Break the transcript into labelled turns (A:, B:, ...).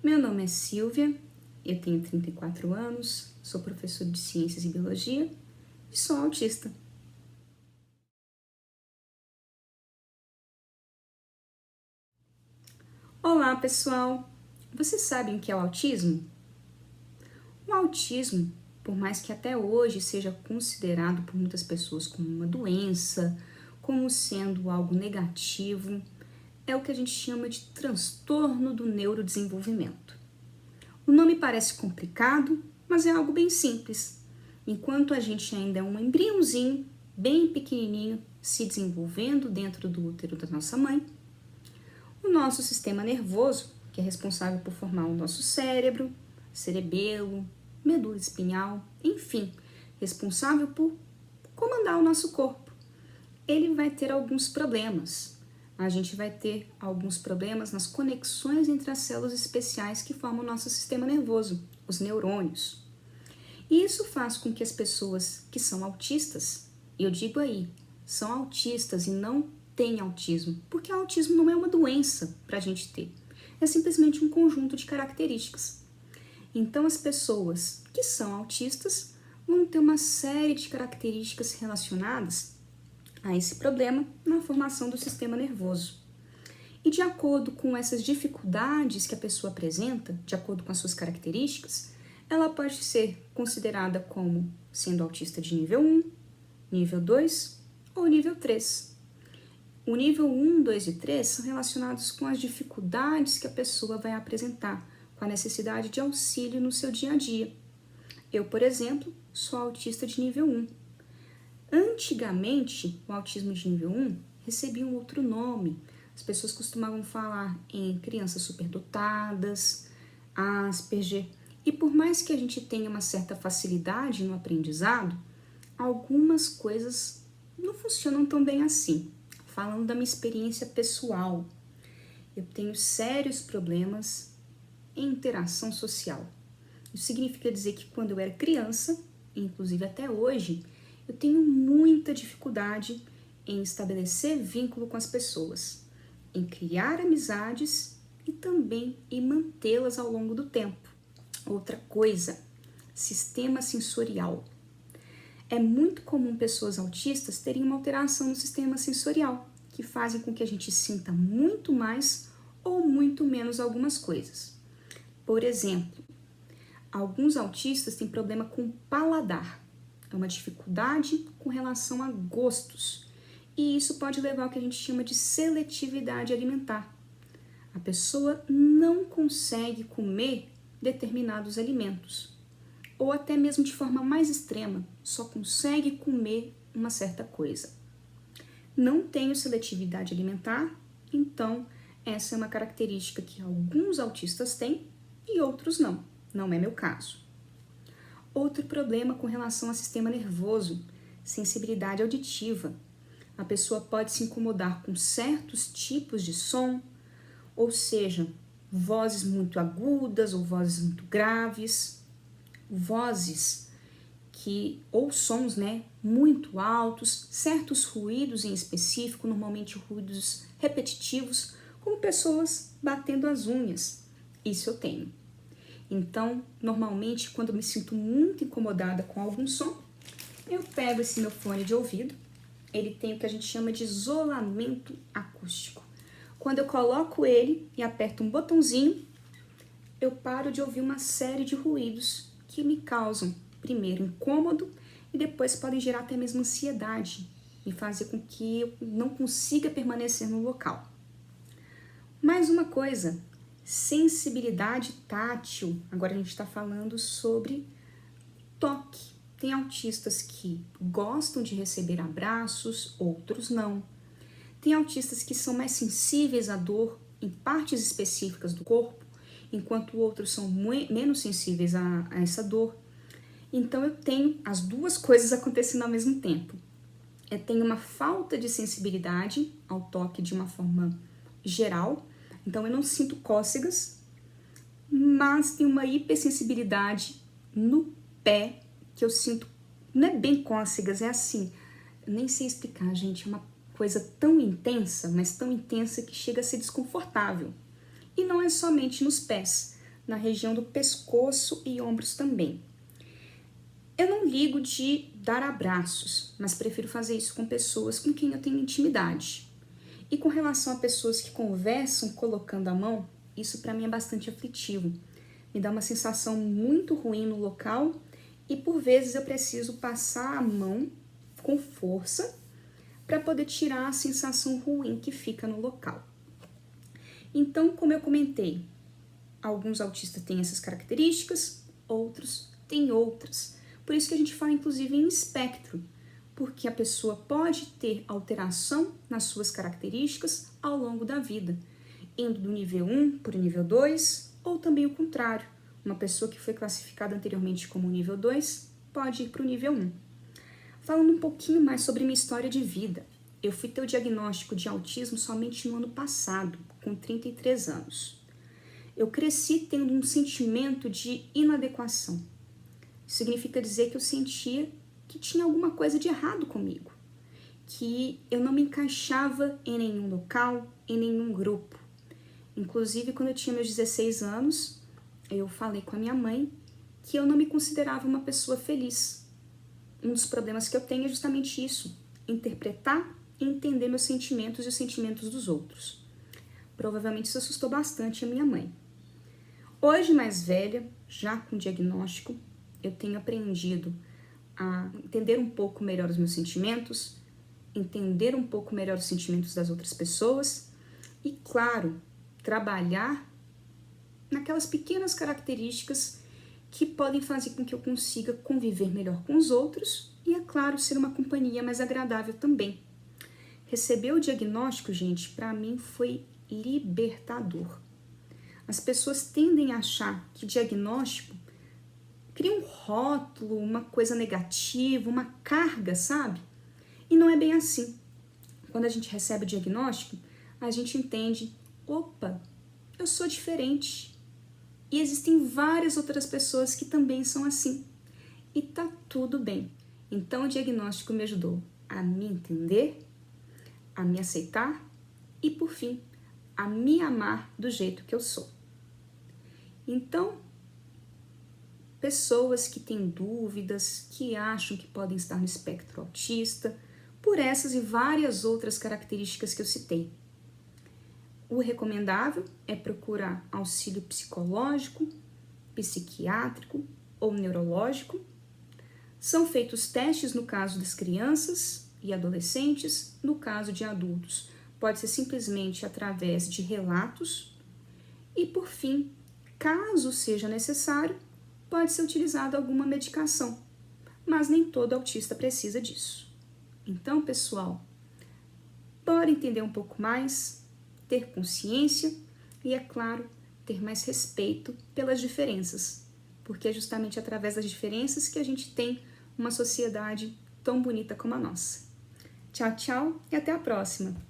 A: Meu nome é Silvia, eu tenho 34 anos, sou professora de Ciências e Biologia e sou autista. Olá, pessoal! Vocês sabem o que é o autismo? O autismo, por mais que até hoje seja considerado por muitas pessoas como uma doença, como sendo algo negativo, é o que a gente chama de transtorno do neurodesenvolvimento. O nome parece complicado, mas é algo bem simples. Enquanto a gente ainda é um embriãozinho, bem pequenininho, se desenvolvendo dentro do útero da nossa mãe, o nosso sistema nervoso, que é responsável por formar o nosso cérebro, cerebelo, medula espinhal, enfim, responsável por comandar o nosso corpo, ele vai ter alguns problemas. A gente vai ter alguns problemas nas conexões entre as células especiais que formam o nosso sistema nervoso, os neurônios. E isso faz com que as pessoas que são autistas, eu digo aí, são autistas e não têm autismo, porque o autismo não é uma doença para a gente ter, é simplesmente um conjunto de características. Então, as pessoas que são autistas vão ter uma série de características relacionadas a esse problema na formação do sistema nervoso. E de acordo com essas dificuldades que a pessoa apresenta, de acordo com as suas características, ela pode ser considerada como sendo autista de nível 1, nível 2 ou nível 3. O nível 1, 2 e 3 são relacionados com as dificuldades que a pessoa vai apresentar, com a necessidade de auxílio no seu dia a dia. Eu, por exemplo, sou autista de nível 1. Antigamente, o autismo de nível 1 recebia um outro nome. As pessoas costumavam falar em crianças superdotadas, Asperger. E por mais que a gente tenha uma certa facilidade no aprendizado, algumas coisas não funcionam tão bem assim. Falando da minha experiência pessoal, eu tenho sérios problemas em interação social. Isso significa dizer que quando eu era criança, inclusive até hoje, eu tenho muita dificuldade em estabelecer vínculo com as pessoas, em criar amizades e também em mantê-las ao longo do tempo. Outra coisa, sistema sensorial. É muito comum pessoas autistas terem uma alteração no sistema sensorial, que fazem com que a gente sinta muito mais ou muito menos algumas coisas. Por exemplo, alguns autistas têm problema com o paladar. É uma dificuldade com relação a gostos. E isso pode levar ao que a gente chama de seletividade alimentar. A pessoa não consegue comer determinados alimentos. Ou até mesmo de forma mais extrema, só consegue comer uma certa coisa. Não tenho seletividade alimentar, então essa é uma característica que alguns autistas têm e outros não. Não é meu caso. Outro problema com relação ao sistema nervoso, sensibilidade auditiva. A pessoa pode se incomodar com certos tipos de som, ou seja, vozes muito agudas ou vozes muito graves, vozes ou sons, muito altos, certos ruídos em específico, normalmente ruídos repetitivos, como pessoas batendo as unhas. Isso eu tenho. Então, normalmente, quando eu me sinto muito incomodada com algum som, eu pego esse meu fone de ouvido, ele tem o que a gente chama de isolamento acústico. Quando eu coloco ele e aperto um botãozinho, eu paro de ouvir uma série de ruídos que me causam, primeiro, incômodo e depois podem gerar até mesmo ansiedade, e fazer com que eu não consiga permanecer no local. Mais uma coisa, sensibilidade tátil. Agora a gente está falando sobre toque. Tem autistas que gostam de receber abraços, outros não. Tem autistas que são mais sensíveis à dor em partes específicas do corpo, enquanto outros são menos sensíveis a essa dor. Então eu tenho as duas coisas acontecendo ao mesmo tempo. Eu tenho uma falta de sensibilidade ao toque de uma forma geral, então eu não sinto cócegas, mas tem uma hipersensibilidade no pé, que eu sinto, não é bem cócegas, é assim, eu nem sei explicar, gente, é uma coisa tão intensa, mas tão intensa que chega a ser desconfortável. E não é somente nos pés, na região do pescoço e ombros também. Eu não ligo de dar abraços, mas prefiro fazer isso com pessoas com quem eu tenho intimidade. E com relação a pessoas que conversam colocando a mão, isso para mim é bastante aflitivo. Me dá uma sensação muito ruim no local e por vezes eu preciso passar a mão com força para poder tirar a sensação ruim que fica no local. Então, como eu comentei, alguns autistas têm essas características, outros têm outras. Por isso que a gente fala inclusive em espectro, porque a pessoa pode ter alteração nas suas características ao longo da vida, indo do nível 1 para o nível 2, ou também o contrário. Uma pessoa que foi classificada anteriormente como nível 2 pode ir para o nível 1. Falando um pouquinho mais sobre minha história de vida, eu fui ter o diagnóstico de autismo somente no ano passado, com 33 anos. Eu cresci tendo um sentimento de inadequação. Isso significa dizer que eu sentia que tinha alguma coisa de errado comigo, que eu não me encaixava em nenhum local, em nenhum grupo. Inclusive, quando eu tinha meus 16 anos, eu falei com a minha mãe que eu não me considerava uma pessoa feliz. Um dos problemas que eu tenho é justamente isso, interpretar e entender meus sentimentos e os sentimentos dos outros. Provavelmente isso assustou bastante a minha mãe. Hoje, mais velha, já com diagnóstico, eu tenho aprendido a entender um pouco melhor os meus sentimentos, entender um pouco melhor os sentimentos das outras pessoas e, claro, trabalhar naquelas pequenas características que podem fazer com que eu consiga conviver melhor com os outros e, é claro, ser uma companhia mais agradável também. Receber o diagnóstico, gente, para mim foi libertador. As pessoas tendem a achar que diagnóstico cria um rótulo, uma coisa negativa, uma carga, sabe? E não é bem assim. Quando a gente recebe o diagnóstico, a gente entende, opa, eu sou diferente. E existem várias outras pessoas que também são assim. E tá tudo bem. Então o diagnóstico me ajudou a me entender, a me aceitar e, por fim, a me amar do jeito que eu sou. Então, pessoas que têm dúvidas, que acham que podem estar no espectro autista, por essas e várias outras características que eu citei. O recomendável é procurar auxílio psicológico, psiquiátrico ou neurológico. São feitos testes no caso das crianças e adolescentes, no caso de adultos, pode ser simplesmente através de relatos. E, por fim, caso seja necessário, pode ser utilizada alguma medicação, mas nem todo autista precisa disso. Então, pessoal, bora entender um pouco mais, ter consciência e, é claro, ter mais respeito pelas diferenças, porque é justamente através das diferenças que a gente tem uma sociedade tão bonita como a nossa. Tchau, tchau e até a próxima!